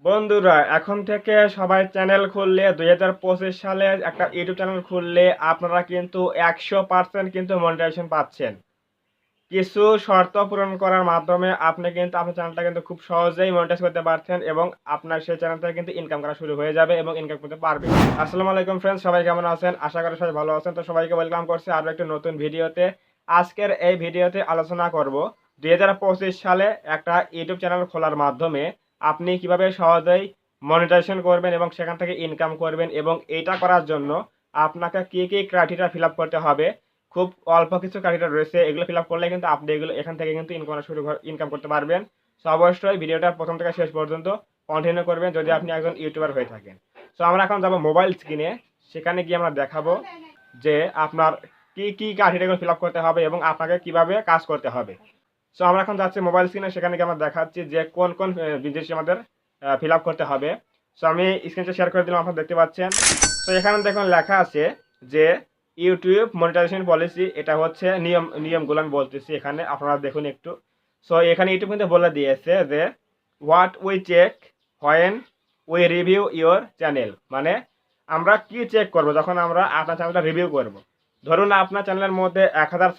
বন্ধুরা এখন থেকে সবাই চ্যানেল খুললে 2025 সালে একটা ইউটিউব চ্যানেল খুললে আপনারা কিন্তু 100% কিন্তু মনিটাইজেশন পাচ্ছেন। কিছু শর্ত পূরণ করার মাধ্যমে আপনি কিন্তু আপনার চ্যানেলটা কিন্তু খুব সহজেই মনিটাইজ করতে পারছেন এবং আপনার সেই চ্যানেল থেকে কিন্তু ইনকাম করা শুরু হয়ে যাবে এবং ইনকাম করতে পারবেন। আসসালামু আলাইকুম ফ্রেন্ডস, সবাই কেমন আছেন? আশা করি সবাই ভালো আছেন। তো সবাইকে ওয়েলকাম করছি আরো একটা নতুন ভিডিওতে। আজকের এই ভিডিওতে আলোচনা করব 2025 সালে একটা ইউটিউব চ্যানেল খোলার মাধ্যমে আপনি কিভাবে সহজেই মনিটাইজেশন করবেন এবং সেখান থেকে ইনকাম করবেন, এবং এটা করার জন্য আপনাকে কি কি ক্রাইটেরিয়া ফিল আপ করতে হবে। খুব অল্প কিছু ক্রাইটেরিয়া রয়েছে, এগুলো ফিল আপ করলে কিন্তু আপনি এগুলো এখান থেকে কিন্তু ইনকাম করতে পারবেন। সো অবশ্যই ভিডিওটা প্রথম থেকে শেষ পর্যন্ত কন্টিনিউ করবেন যদি আপনি একজন ইউটিউবার হয়ে থাকেন। সো আমরা এখন যাব মোবাইল স্ক্রিনে, সেখানে গিয়ে আমরা দেখাবো যে আপনার কি কি ক্রাইটেরিয়াগুলো ফিল আপ করতে হবে এবং আপনাকে কিভাবে কাজ করতে হবে। সো আমরা এখন যাচ্ছি মোবাইল স্ক্রিনে, সেখানে গিয়ে আমরা দেখাচ্ছি যে কোন কোন জিনিস আমাদের ফিল আপ করতে হবে। সো আমি স্ক্রিনটা শেয়ার করে দিলাম, আপনারা দেখতে পাচ্ছেন। তো এখানে দেখুন লেখা আছে যে ইউটিউব মনিটাইজেশন পলিসি, এটা হচ্ছে নিয়মগুলো আমি বলতেছি এখানে, আপনারা দেখুন একটু। সো এখানে ইউটিউব কিন্তু বলে দিয়েছে যে what we check when we review your channel, মানে আমরা কি চেক করব যখন আমরা আপনার চ্যানেলটা রিভিউ করব। ধরুন আপনার চ্যানেলের মধ্যে 1000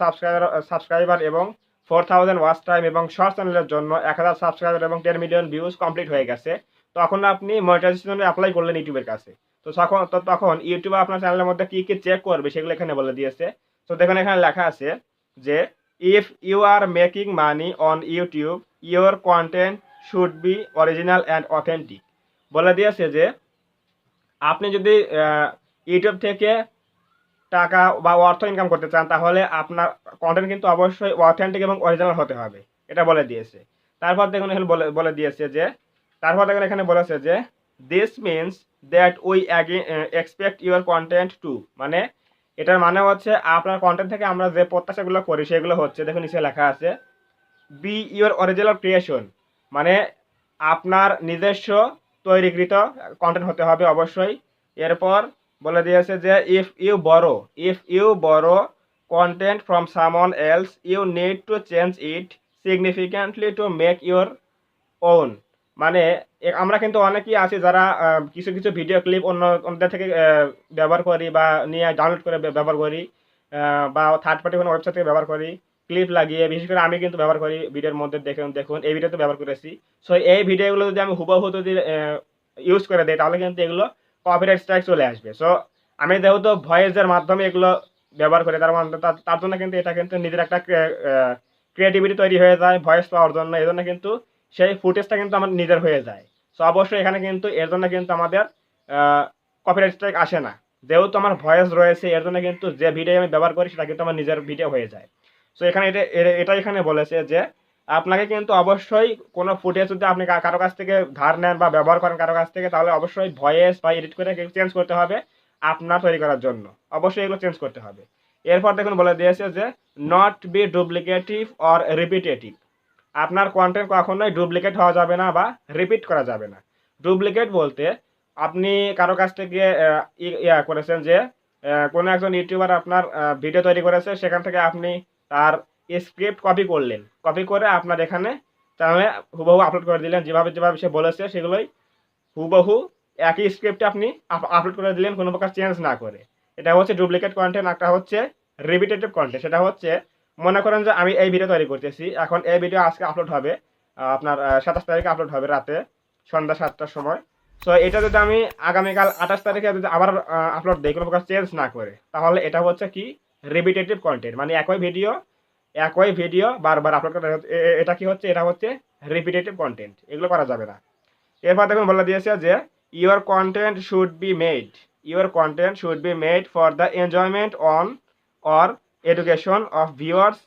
সাবস্ক্রাইবার এবং 4000 ওয়াচ টাইম এবং শর্ট চ্যানেলের জন্য 1000 সাবস্ক্রাইবার এবং 10 মিলিয়ন ভিউজ কমপ্লিট হয়ে গেছে। তখন আপনি মনিটাইজেশন অ্যাপ্লাই করলেন ইউটিউবের কাছে। তখন ইউটিউব আপনার চ্যানেলের মধ্যে কি কি চেক করবে সেগুলো এখানে বলে দিয়েছে। তো দেখুন এখানে লেখা আছে যে if you are making money on YouTube your content should be original and authentic. বলে দিয়েছে যে আপনি যদি ইউটিউব থেকে টাকা বা অর্থ ইনকাম করতে চান তাহলে আপনার কন্টেন্ট কিন্তু অবশ্যই অথেন্টিক এবং অরিজিনাল হতে হবে, এটা বলে দিয়েছে। তারপর দেখুন এখানে বলে দিয়েছে যে তারপর দেখুন এখানে বলেছে যে this means that we expect your content two, মানে এটার মানে হচ্ছে আপনার কন্টেন্ট থেকে আমরা যে প্রত্যাশাগুলো করি সেগুলো হচ্ছে, দেখুন নিচে লেখা আছে বি ইউর অরিজিনাল ক্রিয়েশন, মানে আপনার নিজস্ব তৈরিকৃত কন্টেন্ট হতে হবে অবশ্যই। এরপর বলে দিয়েছে যে if you borrow content from someone else you need to change it significantly to make your own, মানে আমরা কিন্তু অনেকেই আছি যারা কিছু কিছু ভিডিও ক্লিপ অন্যদের থেকে ব্যবহার করি বা নিয়ে ডাউনলোড করে ব্যবহার করি, বা থার্ড পার্টি কোনো ওয়েবসাইট থেকে ব্যবহার করি ক্লিপ লাগিয়ে। বিশেষ করে আমি কিন্তু ব্যবহার করি ভিডিওর মধ্যে, দেখুন দেখুন এই ভিডিওতে ব্যবহার করেছি। সো এই ভিডিওগুলো যদি আমি হুবহু যদি ইউজ করে দিই তাহলে কিন্তু এগুলো কপিরাইট স্ট্রাইক চলে আসবে। সো আমি যেহেতু ভয়েসের মাধ্যমে এগুলো ব্যবহার করি, তার জন্য কিন্তু এটা কিন্তু নিজের একটা ক্রিয়েটিভিটি তৈরি হয়ে যায় ভয়েস পাওয়ার জন্য, এই জন্য কিন্তু সেই ফুটেজটা কিন্তু আমার নিজের হয়ে যায়। সো অবশ্যই এখানে কিন্তু এর জন্য কিন্তু আমাদের কপিরাইট স্ট্রাইক আসে না, যেহেতু আমার ভয়েস রয়েছে এর জন্য কিন্তু যে ভিডিও আমি ব্যবহার করি সেটা কিন্তু আমার নিজের ভিডিও হয়ে যায়। সো এখানে এটা এখানে বলেছে যে আপনাকে কিন্তু অবশ্যই কোনো ফুটেজ যদি আপনি কারো কাছ থেকে ধার নেন বা ব্যবহার করেন কারো কাছ থেকে, তাহলে অবশ্যই ভয়েস বা এডিট করে চেঞ্জ করতে হবে আপনার তৈরি করার জন্য, অবশ্যই এগুলো চেঞ্জ করতে হবে। এরপর দেখুন বলে দিয়েছে যে নট বি ডুপ্লিকেটিভ অর রিপিটেটিভ, আপনার কন্টেন্ট কখনোই ডুপ্লিকেট হওয়া যাবে না বা রিপিট করা যাবে না। ডুপ্লিকেট বলতে আপনি কারো কাছ থেকে করেছেন যে কোনো একজন ইউটিউবার আপনার ভিডিও তৈরি করেছে, সেখান থেকে আপনি তার স্ক্রিপ্ট কপি করলেন, কপি করে আপনার এখানে চ্যানেলে হুবহু আপলোড করে দিলেন, যেভাবে যেভাবে সে বলেছে সেগুলোই হুবহু একই স্ক্রিপ্টে আপনি আপলোড করে দিলেন কোনো প্রকার চেঞ্জ না করে। এটা হচ্ছে ডুপ্লিকেট কন্টেন্ট। একটা হচ্ছে রিপিটেটিভ কন্টেন্ট, সেটা হচ্ছে মনে করেন যে আমি এই ভিডিও তৈরি করতেছি, এখন এই ভিডিও আজকে আপলোড হবে, আপনার 27 তারিখে আপলোড হবে রাতে সন্ধ্যা 7টার সময়। সো এটা যদি আমি আগামীকাল 28 তারিখে যদি আবার আপলোড দিই কোনো প্রকার চেঞ্জ না করে, তাহলে এটা হচ্ছে কি রিপিটেটিভ কন্টেন্ট, মানে একই ভিডিও বারবার আপলোড করা, এটা কি হচ্ছে, এটা হচ্ছে রিপিটেটিভ কন্টেন্ট, এগুলো করা যাবে না। এরপর দেখুন বলে দিয়েছে যে your content should be made for the enjoyment on or education of viewers,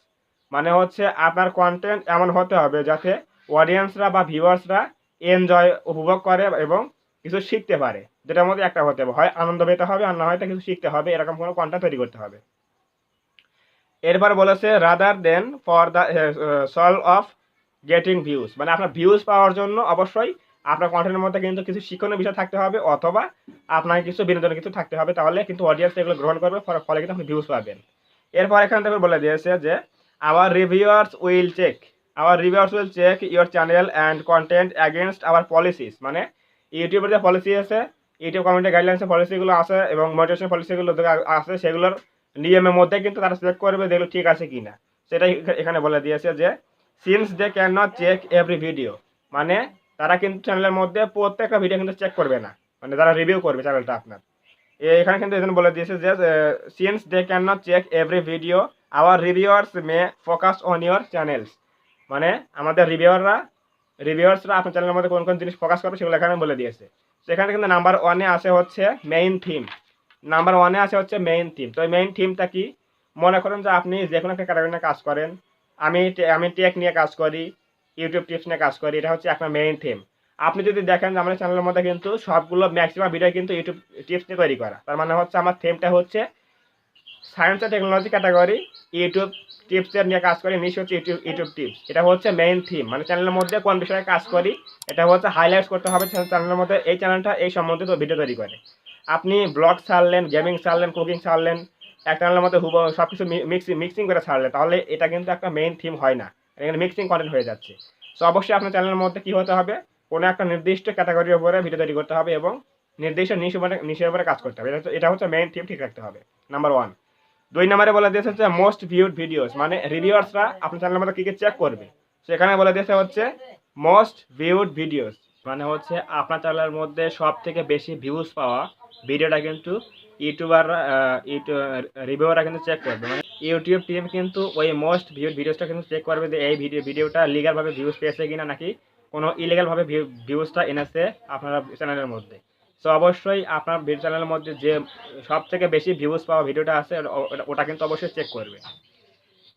মানে হচ্ছে আপনার কন্টেন্ট এমন হতে হবে যাতে অডিয়েন্সরা বা ভিউয়ার্সরা এনজয় উপভোগ করে এবং কিছু শিখতে পারে, যেটার মধ্যে একটা হতে হবে, হয় আনন্দ পেতে হবে আর না হয়তো কিছু শিখতে হবে, এরকম কোনো কন্টেন্ট তৈরি করতে হবে। এরপর বলেছে rather than for the sole of getting views, মানে আপনার ভিউজ পাওয়ার জন্য অবশ্যই আপনার কন্টেন্টের মধ্যে কিন্তু কিছু শিক্ষণীয় বিষয় থাকতে হবে অথবা আপনার কিছু বিনোদনের কিছু থাকতে হবে, তাহলে কিন্তু অডিয়েন্স এগুলো গ্রহণ করবে, ফলে কিন্তু আপনি ভিউজ পাবেন। এরপর এখান থেকে বলে দিয়েছে যে our reviewers will check your channel and content against our policies, মানে ইউটিউবের যে পলিসি আছে, ইউটিউব কমিউনিটি গাইডলাইন্সের পলিসিগুলো আছে এবং মোটিভেশন পলিসিগুলো আছে, সেগুলোর নিয়মের মধ্যে কিন্তু তারা সিলেক্ট করবে যেগুলো ঠিক আছে কিনা, সেটাই এখানে বলে দিয়েছে যে since they can not check every video, মানে তারা কিন্তু চ্যানেলের মধ্যে প্রত্যেকটা ভিডিও কিন্তু চেক করবে না, মানে যারা রিভিউ করবে চ্যানেলটা আপনার। এখানে কিন্তু এখানে বলে দিয়েছে যে since they can not check every video our reviewers may focus on your channels, মানে আমাদের রিভিউয়ার্সরা আপনার চ্যানেলের মধ্যে কোন কোন জিনিস ফোকাস করবে সেগুলো এখানে বলে দিয়েছে। সেখানে কিন্তু নাম্বার ওয়ানে আছে হচ্ছে মেইন থিম, নাম্বার ওয়ানে আছে হচ্ছে মেইন থিম। তো মেইন থিমটা কি? মনে করেন যে আপনি যে কোনো একটা ক্যাটাগরি নিয়ে কাজ করেন, আমি টেক নিয়ে কাজ করি, ইউটিউব টিপস নিয়ে কাজ করি, এটা হচ্ছে আপনার মেইন থিম। আপনি যদি দেখেন যে আমাদের চ্যানেলের মধ্যে কিন্তু সবগুলো ম্যাক্সিমাম ভিডিও কিন্তু ইউটিউব টিপস নিয়ে তৈরি করা, তার মানে হচ্ছে আমার থিমটা হচ্ছে science and technology category, YouTube টিপসের নিয়ে কাজ করি, নিশ্চয় হচ্ছে ইউটিউব টিপস, এটা হচ্ছে মেইন থিম। মানে চ্যানেলের মধ্যে কোন বিষয়ে কাজ করি এটা হচ্ছে হাইলাইটস করতে হবে চ্যানেলের মধ্যে, এই চ্যানেলটা এই সম্বন্ধিত ভিডিও তৈরি করে। আপনি ব্লগ ছাড়লেন, গেমিং ছাড়লেন, কুকিং ছাড়লেন, এক চ্যানেলের মধ্যে সব কিছু মিক্সিং করে ছাড়লেন, তাহলে এটা কিন্তু একটা মেইন থিম হয় না, এখানে মিক্সিং কন্টেন্ট হয়ে যাচ্ছে। সো অবশ্যই আপনার চ্যানেলের মধ্যে কী হতে হবে, কোনো একটা নির্দিষ্ট ক্যাটাগরির উপরে ভিডিও তৈরি করতে হবে এবং নির্দিষ্ট নিশের উপরে কাজ করতে হবে, এটা হচ্ছে মেইন থিম ঠিক রাখতে হবে, নাম্বার ওয়ান। 2 নম্বরে বলে দিয়েছে হচ্ছে মোস্ট ভিউড ভিডিওস, মানে রিভিউয়ার্সরা আপনার চ্যানেলের মধ্যে কী কী চেক করবে, সেখানে বলে দিয়েছে হচ্ছে মোস্ট ভিউড ভিডিওস, মানে হচ্ছে আপনার চ্যানেলের মধ্যে সব থেকে বেশি ভিউজ পাওয়া ভিডিওটা কিন্তু রিভিউয়াররা কিন্তু চেক করবে। মানে ইউটিউব টিম কিন্তু ওই মোস্ট ভিউড ভিডিওসটা কিন্তু চেক করবে যে এই ভিডিওটা লিগালভাবে ভিউজ পেয়েছে কিনা, নাকি কোনো ইলিগালভাবে ভিউজটা এনেছে আপনার চ্যানেলের মধ্যে। সো অবশ্যই আপনার ভিডিও চ্যানেলের মধ্যে যে সব থেকে বেশি ভিউজ পাওয়া ভিডিওটা আছে ওটা কিন্তু অবশ্যই চেক করবে।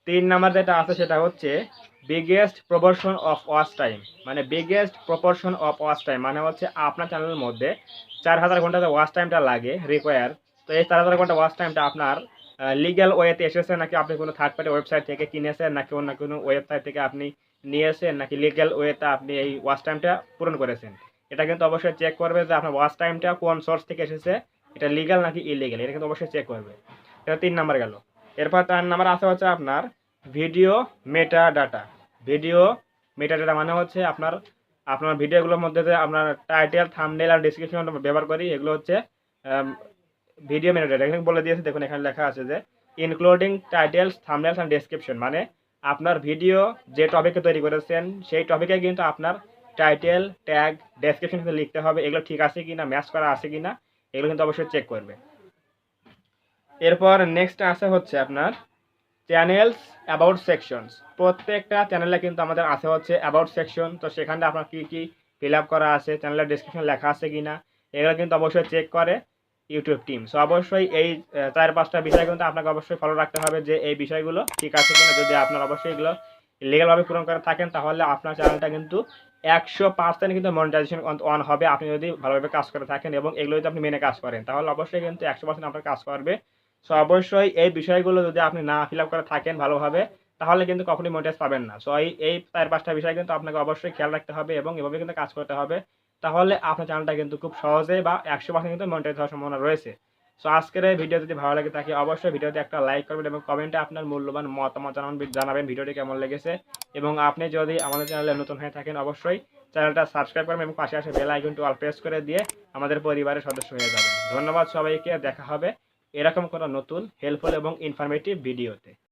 3 নাম্বার যেটা আছে সেটা হচ্ছে biggest proportion of watch time, মানে biggest proportion of watch time মানে হচ্ছে আপনার চ্যানেলের মধ্যে 4000 ঘন্টা যে ওয়াচ টাইমটা লাগে রিকোয়ার, তো এই 4000 ঘন্টা ওয়াচ টাইমটা আপনার লিগ্যাল ওয়েতে এসেছে, নাকি আপনি কোনো থার্ড পার্টি ওয়েবসাইট থেকে কিনেছেন, নাকি অন্য কোনো ওয়েবসাইট থেকে আপনি নিয়েছেন, নাকি লিগ্যাল ওয়েতে আপনি এই ওয়াচ টাইমটা পূরণ করেছেন, এটা কিন্তু অবশ্যই চেক করবে যে আপনার ওয়াচ টাইমটা কোন সোর্স থেকে এসেছে, এটা লিগ্যাল নাকি ইলিগ্যাল, এটা কিন্তু অবশ্যই চেক করবে। এটা 3 নাম্বার গেল। এরপর 4 নাম্বার আছে হচ্ছে আপনার video meta data. Video meta data মানে হচ্ছে আপনার ভিডিওগুলোর মধ্যে যে আপনার টাইটেল, থাম্বনেল আর ডেসক্রিপশন ব্যবহার করি, এগুলো হচ্ছে ভিডিও মেটা ডাটা। এখানে বলে দিয়েছে, দেখুন এখানে লেখা আছে যে ইনক্লুডিং টাইটেলস, থাম্বনেলস অ্যান্ড ডেসক্রিপশন, মানে আপনার ভিডিও যে টপিকে তৈরি করেছেন সেই টপিকে কিন্তু আপনার টাইটেল, ট্যাগ, ডেসক্রিপশন কিন্তু লিখতে হবে, এগুলো ঠিক আছে কিনা, ম্যাচ করা আছে কিনা, এগুলো কিন্তু অবশ্যই চেক করবে। এরপর নেক্সট আছে হচ্ছে আপনার চ্যানেলস অ্যাবাউট সেকশনস। প্রত্যেকটা চ্যানেলে কিন্তু আমাদের আছে হচ্ছে অ্যাবাউট সেকশন, তো সেখানে আপনার কী কী ফিল আপ করা আছে, চ্যানেলের ডিসক্রিপশন লেখা আছে কিনা, এগুলো কিন্তু অবশ্যই চেক করে ইউটিউব টিম। সো অবশ্যই এই 4-5টা বিষয় কিন্তু আপনাকে অবশ্যই ফলো রাখতে হবে যে এই বিষয়গুলো ঠিক আছে কিনা। যদি আপনার অবশ্যই এগুলো লিগালভাবে পূরণ করে থাকেন তাহলে আপনার চ্যানেলটা কিন্তু 100% কিন্তু মনিটাইজেশন অন হবে, আপনি যদি ভালোভাবে কাজ করে থাকেন এবং এগুলো যদি আপনি মেনে কাজ করেন তাহলে অবশ্যই কিন্তু 100% আপনার কাজ করবে। সো অবশ্যই এই বিষয়গুলো যদি আপনি না ফিল আপ করে থাকেন ভালোভাবে তাহলে কিন্তু কখনোই মনিটাইজ পাবেন না। সো এই 4-5টা বিষয় কিন্তু আপনাকে অবশ্যই খেয়াল রাখতে হবে এবং এভাবে কিন্তু কাজ করতে হবে, তাহলে আপনার চ্যানেলটা কিন্তু খুব সহজে বা 100% কিন্তু মনিটাইজ হওয়ার সম্ভাবনা রয়েছে। সো আজকের এই ভিডিও যদি ভালো লাগে থাকে অবশ্যই ভিডিওতে একটা লাইক করবেন এবং কমেন্টে আপনার মূল্যবান মতামত জানাবেন ভিডিওটি কেমন লেগেছে, এবং আপনি যদি আমাদের চ্যানেলে নতুন হয়ে থাকেন অবশ্যই চ্যানেলটা সাবস্ক্রাইব করবেন এবং পাশে আসে বেল আইকনটি অল প্রেস করে দিয়ে আমাদের পরিবারের সদস্য হয়ে যাবেন। ধন্যবাদ সবাইকে, দেখা হবে এরকম কোনো নতুন হেল্পফুল এবং ইনফরমেটিভ ভিডিওতে।